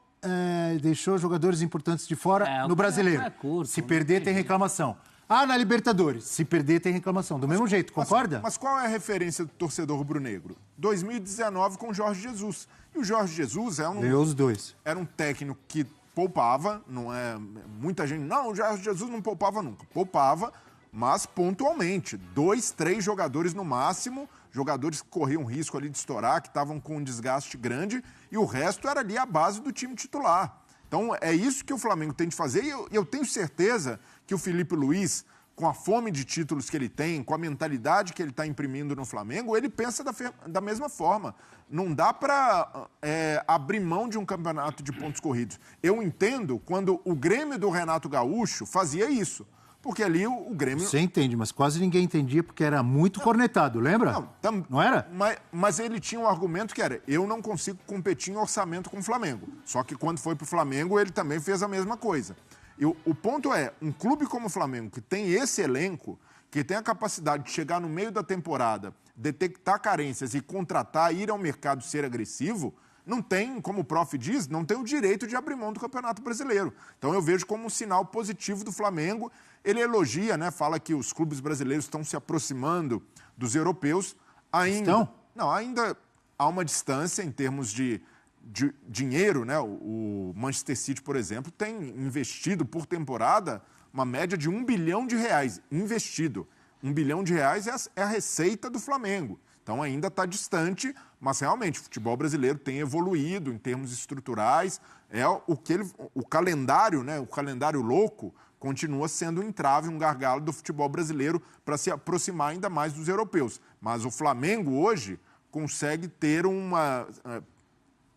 deixou jogadores importantes de fora no brasileiro. Se perder, tem reclamação. Na Libertadores, se perder, tem reclamação. Do mesmo jeito, concorda? Mas qual é a referência do torcedor rubro-negro? 2019 com o Jorge Jesus. E o Jorge Jesus ganhou os dois. Era um técnico que poupava, não é? Muita gente, não, o Jorge Jesus não poupava nunca. Poupava, mas pontualmente. 2, 3 jogadores no máximo, jogadores que corriam risco ali de estourar, que estavam com um desgaste grande, e o resto era ali a base do time titular. Então, é isso que o Flamengo tem de fazer, e eu tenho certeza que o Felipe Luiz, com a fome de títulos que ele tem, com a mentalidade que ele está imprimindo no Flamengo, ele pensa da mesma forma. Não dá para abrir mão de um campeonato de pontos corridos. Eu entendo quando o Grêmio do Renato Gaúcho fazia isso. Porque ali o Grêmio... Você entende, mas quase ninguém entendia porque era muito cornetado, lembra? Não era? Mas ele tinha um argumento que era, eu não consigo competir em orçamento com o Flamengo. Só que quando foi pro Flamengo, ele também fez a mesma coisa. E o ponto é, um clube como o Flamengo, que tem esse elenco, que tem a capacidade de chegar no meio da temporada, detectar carências e contratar, ir ao mercado, ser agressivo, não tem, como o prof diz, não tem o direito de abrir mão do Campeonato Brasileiro. Então eu vejo como um sinal positivo do Flamengo. Ele elogia, fala que os clubes brasileiros estão se aproximando dos europeus. Ainda há uma distância em termos de dinheiro, O Manchester City, por exemplo, tem investido por temporada uma média de R$1 bilhão investido. R$1 bilhão é a receita do Flamengo. Então ainda está distante, mas realmente o futebol brasileiro tem evoluído em termos estruturais. O calendário, o calendário louco, continua sendo um entrave, um gargalo do futebol brasileiro para se aproximar ainda mais dos europeus. Mas o Flamengo hoje consegue ter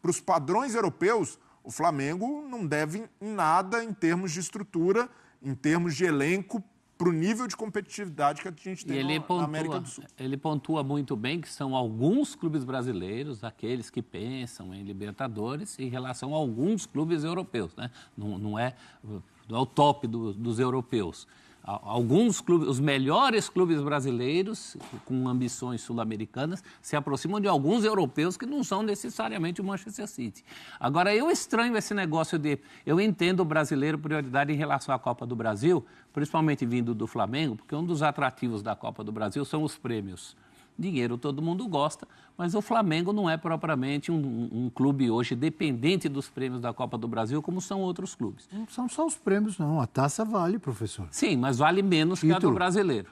para os padrões europeus, O Flamengo não deve em nada em termos de estrutura, em termos de elenco, para o nível de competitividade que a gente tem na América do Sul. Ele pontua muito bem que são alguns clubes brasileiros, aqueles que pensam em Libertadores, em relação a alguns clubes europeus, né? Não é o top dos europeus. Alguns clubes, os melhores clubes brasileiros, com ambições sul-americanas, se aproximam de alguns europeus que não são necessariamente o Manchester City. Agora, eu estranho esse negócio de... Eu entendo o brasileiro prioridade em relação à Copa do Brasil, principalmente vindo do Flamengo, porque um dos atrativos da Copa do Brasil são os prêmios. Dinheiro todo mundo gosta, mas o Flamengo não é propriamente um clube hoje dependente dos prêmios da Copa do Brasil, como são outros clubes. Não são só os prêmios, não. A taça vale, professor. Sim, mas vale menos que a do brasileiro.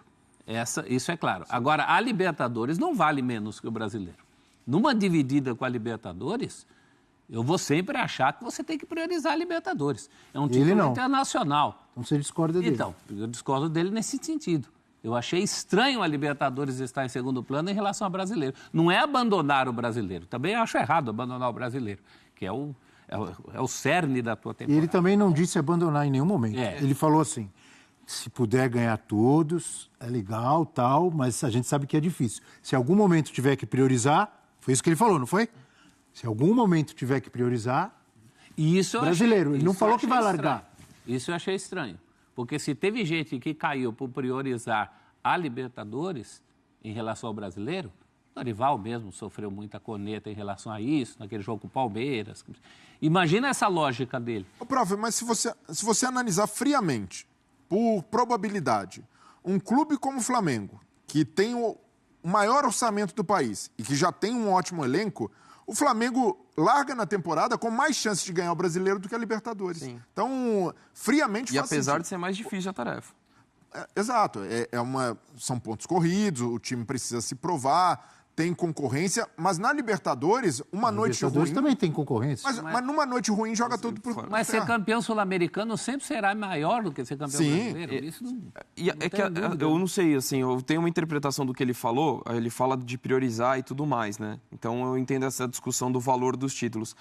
Isso é claro. Agora, a Libertadores não vale menos que o brasileiro. Numa dividida com a Libertadores, eu vou sempre achar que você tem que priorizar a Libertadores. É um título internacional. Então você discorda dele? Então, eu discordo dele nesse sentido. Eu achei estranho a Libertadores estar em segundo plano em relação ao brasileiro. Não é abandonar o brasileiro. Também acho errado abandonar o brasileiro, que é o cerne da tua temporada. E ele também não disse abandonar em nenhum momento. Ele falou assim, se puder ganhar todos, é legal, tal, mas a gente sabe que é difícil. Se algum momento tiver que priorizar, foi isso que ele falou, não foi? Se algum momento tiver que priorizar, brasileiro. Ele não falou que vai largar. Isso eu achei estranho. Porque se teve gente que caiu por priorizar a Libertadores em relação ao brasileiro, o Dorival mesmo sofreu muita corneta em relação a isso, naquele jogo com o Palmeiras. Imagina essa lógica dele. Prof, mas se você analisar friamente, por probabilidade, um clube como o Flamengo, que tem o maior orçamento do país e que já tem um ótimo elenco, o Flamengo larga na temporada com mais chances de ganhar o brasileiro do que a Libertadores. Sim. Então, friamente faz sentido. E apesar de ser mais difícil a tarefa. Exato. São pontos corridos, o time precisa se provar, tem concorrência, mas na Libertadores, uma noite Libertadores ruim... também tem concorrência. Mas numa noite ruim joga tudo por terra. Mas ser campeão sul-americano sempre será maior do que ser campeão brasileiro. Isso não eu não sei, assim, eu tenho uma interpretação do que ele falou, ele fala de priorizar e tudo mais, né? Então eu entendo essa discussão do valor dos títulos.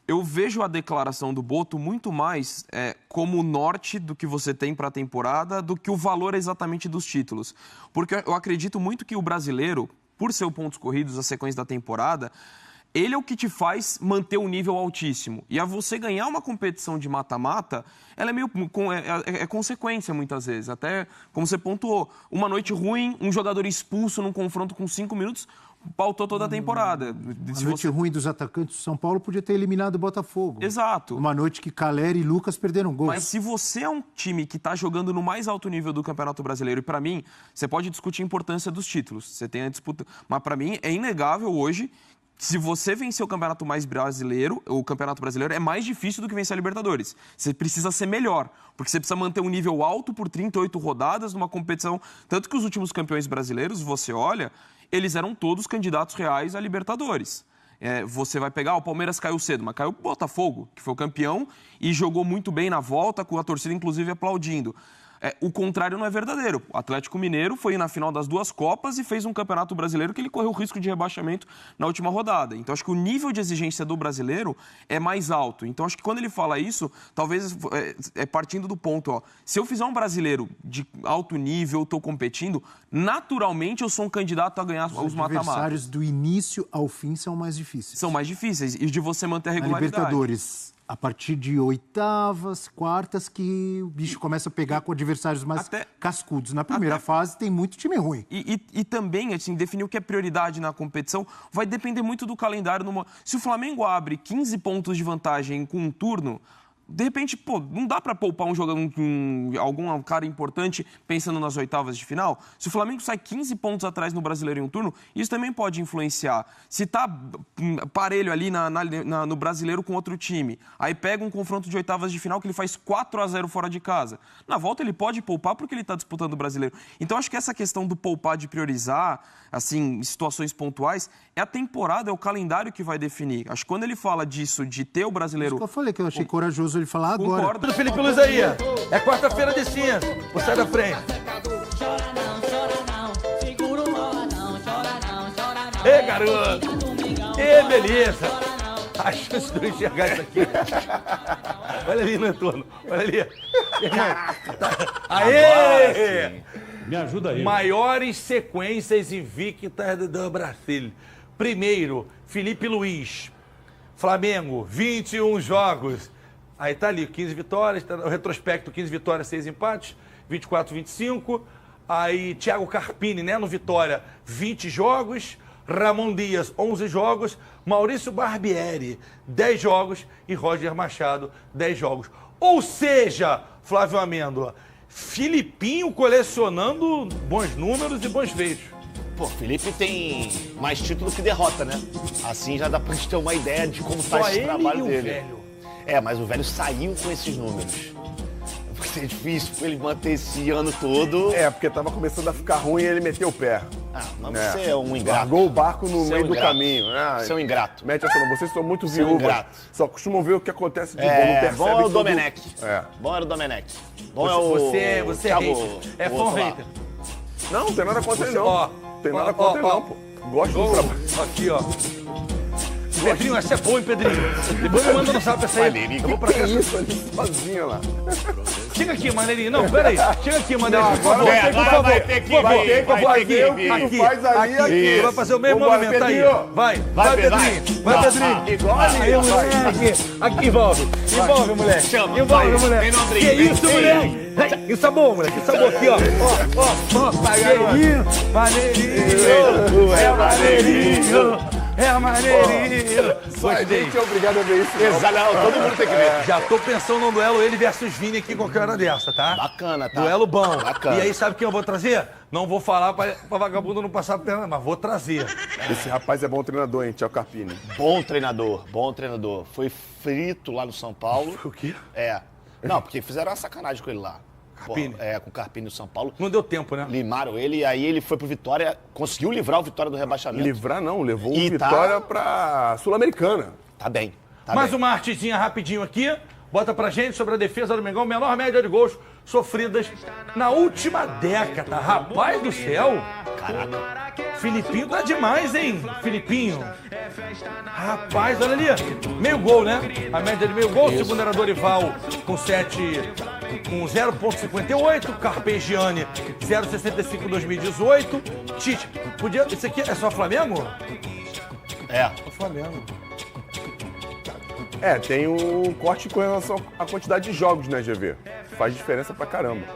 Eu vejo a declaração do Boto muito mais como o norte do que você tem para a temporada do que o valor exatamente dos títulos. Porque eu acredito muito que o brasileiro, por ser pontos corridos, a sequência da temporada, ele é o que te faz manter um nível altíssimo. E a você ganhar uma competição de mata-mata, ela é meio consequência muitas vezes. Até, como você pontuou, uma noite ruim, um jogador expulso num confronto com 5 minutos, pautou toda a temporada. A noite ruim dos atacantes do São Paulo podia ter eliminado o Botafogo. Exato. Uma noite que Caleri e Lucas perderam gols. Mas se você é um time que está jogando no mais alto nível do Campeonato Brasileiro, e para mim, você pode discutir a importância dos títulos. Você tem a disputa. Mas para mim é inegável hoje. Se você vencer o Campeonato Brasileiro, é mais difícil do que vencer a Libertadores. Você precisa ser melhor, porque você precisa manter um nível alto por 38 rodadas numa competição. Tanto que os últimos campeões brasileiros, você olha, eles eram todos candidatos reais a Libertadores. Você vai pegar, o Palmeiras caiu cedo, mas caiu o Botafogo, que foi o campeão e jogou muito bem na volta, com a torcida inclusive aplaudindo. O contrário não é verdadeiro. O Atlético Mineiro foi na final das 2 Copas e fez um Campeonato Brasileiro que ele correu o risco de rebaixamento na última rodada. Então, acho que o nível de exigência do brasileiro é mais alto. Então, acho que quando ele fala isso, talvez partindo do ponto, se eu fizer um brasileiro de alto nível, estou competindo, naturalmente eu sou um candidato a ganhar os mata-matas. Os adversários do início ao fim são mais difíceis. São mais difíceis. E de você manter a regularidade. A Libertadores, a partir de oitavas, quartas, que o bicho começa a pegar com adversários mais cascudos. Na primeira fase tem muito time ruim. E também, assim, definir o que é prioridade na competição vai depender muito do calendário. Se o Flamengo abre 15 pontos de vantagem com um turno, de repente, não dá para poupar um jogador, algum cara importante pensando nas oitavas de final. Se o Flamengo sai 15 pontos atrás no Brasileiro em um turno, isso também pode influenciar. Se tá parelho ali no Brasileiro com outro time, aí pega um confronto de oitavas de final que ele faz 4-0 fora de casa. Na volta ele pode poupar porque ele está disputando o Brasileiro. Então acho que essa questão do poupar, de priorizar, assim, situações pontuais, é a temporada, é o calendário que vai definir. Acho que quando ele fala disso, de ter o Brasileiro... Isso que eu falei, que eu achei corajoso ele falar agora. Concordo. Felipe Luiz aí, é quarta-feira de cinza. Você sai da frente. Ei, garoto. Ei, beleza. A chance de eu enxergar isso aqui. Olha ali no retorno. Olha ali. Aê! Me ajuda aí. Maiores sequências invictas do Brasil. Primeiro, Felipe Luiz. Flamengo, 21 jogos. Aí tá ali, 15 vitórias. Tá no retrospecto, 15 vitórias, 6 empates. 24, 25. Aí, Thiago Carpini, né, no Vitória, 20 jogos. Ramon Dias, 11 jogos. Maurício Barbieri, 10 jogos. E Roger Machado, 10 jogos. Ou seja, Flávio Amêndola, Filipinho colecionando bons números e bons feitos. Pô, Felipe tem mais título que derrota, né? Assim já dá pra gente ter uma ideia de como tá esse trabalho dele. Velho. É, mas o velho saiu com esses números. Porque é difícil pra ele manter esse ano todo. É, porque tava começando a ficar ruim e ele meteu o pé. Ah, mas você é um ingrato. Largou o barco no meio do caminho. Você é um ingrato. Mete essa não, vocês são muito Você é um viúvas. ingrato. Só costumam ver o que acontece de bom, não percebe bom é o tudo. Domenech. É. Bom era o Domenech. Bom é o... Você Thiago, é hater. É fã hater. Não, não tem nada contra ele, não. Ó, tem nada contra ele, não, pô. Gosto do trabalho. Aqui, ó. Pedrinho, essa é boa, hein, Pedrinho? Depois me manda no zap essa aí. Eu vou pra cá. Isso ali, sozinho lá. Chega aqui, maneirinho. Não, pera aí. Chega aqui, maneirinho. Por favor, Vai por favor. Aqui. Faz ali, aqui. Vai fazer o mesmo movimento aí. Vai, Pedrinho. Vai, Pedrinho. Igual ali. Aí, moleque. Aqui, envolve. Envolve, moleque. Envolve, moleque. Que isso, moleque? Isso é bom, moleque. Isso é bom aqui, ó. Ó. Maneirinho. Maneirinho. É maneirinho. É maneirinho. Só a gente é obrigado a ver isso. Exato, todo mundo tem que ver. Já tô pensando no duelo ele versus Vini aqui qualquer hora dessa, tá? Bacana, tá? Duelo bom. Bacana. E aí, sabe quem eu vou trazer? Não vou falar pra vagabundo não passar perna, mas vou trazer. Esse rapaz é bom treinador, hein, Thiago Carpini. Bom treinador, bom treinador. Foi frito lá no São Paulo. O quê? É. Não, porque fizeram uma sacanagem com ele lá. Carpini? Com o Carpini no São Paulo. Não deu tempo, né? Limaram ele e aí ele foi pro Vitória, conseguiu livrar o Vitória do rebaixamento. Livrar não, levou o E Vitória pra Sul-Americana. Tá bem. Mais uma artezinha rapidinho aqui. Bota pra gente sobre a defesa do Mengão. Menor média de gols sofridas na última década. Rapaz do céu. Caraca. Filipinho tá demais, hein? Filipinho. Rapaz, olha ali. Meio gol, né? A média de meio gol. O segundo era Dorival com 0,58. Carpegiani 0,65 em 2018. Tite, podia... Isso aqui é só Flamengo? É. Só Flamengo. É, tem um corte com relação à quantidade de jogos, né, GV? Faz diferença pra caramba.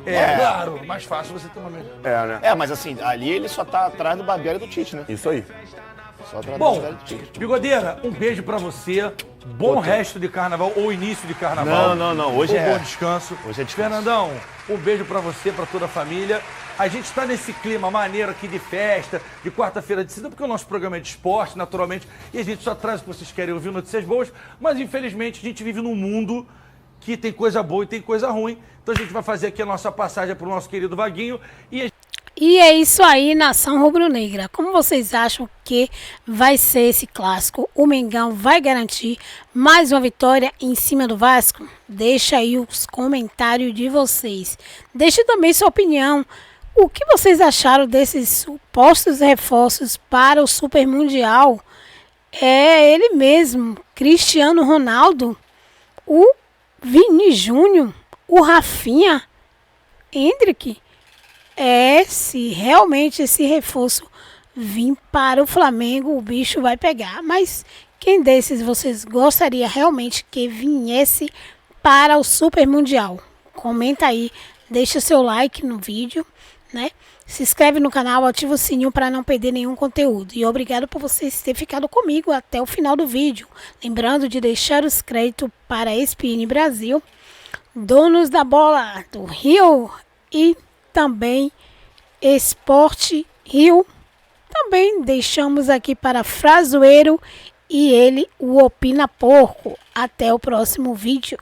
Claro, mais fácil você ter uma média. Né? É, mas assim, ali ele só tá atrás do Barbieri e do Tite, né? Isso aí. Só atrás do Bom, Barbieri e do Tite. Bigodeira, um beijo pra você. Bom resto de carnaval ou início de carnaval. Não. Hoje Bom descanso. Hoje é descanso. Fernandão, um beijo pra você, pra toda a família. A gente tá nesse clima maneiro aqui de festa, de quarta-feira de cinza, porque o nosso programa é de esporte, naturalmente, e a gente só traz o que vocês querem ouvir, notícias boas, mas infelizmente a gente vive num mundo que tem coisa boa e tem coisa ruim. Então a gente vai fazer aqui a nossa passagem pro nosso querido Vaguinho E é isso aí, nação rubro-negra. Como vocês acham que vai ser esse clássico? O Mengão vai garantir mais uma vitória em cima do Vasco? Deixa aí os comentários de vocês. Deixe também sua opinião. O que vocês acharam desses supostos reforços para o Super Mundial? É ele mesmo, Cristiano Ronaldo, o Vini Júnior, o Rafinha, Endrick. Se realmente esse reforço vir para o Flamengo, o bicho vai pegar. Mas quem desses vocês gostaria realmente que viesse para o Super Mundial? Comenta aí, deixa seu like no vídeo, né? Se inscreve no canal, ativa o sininho para não perder nenhum conteúdo. E obrigado por vocês terem ficado comigo até o final do vídeo. Lembrando de deixar os créditos para a ESPN Brasil, donos da bola do Rio e também Esporte Rio. Também deixamos aqui para Frazoeiro e ele, o Opina Porco. Até o próximo vídeo.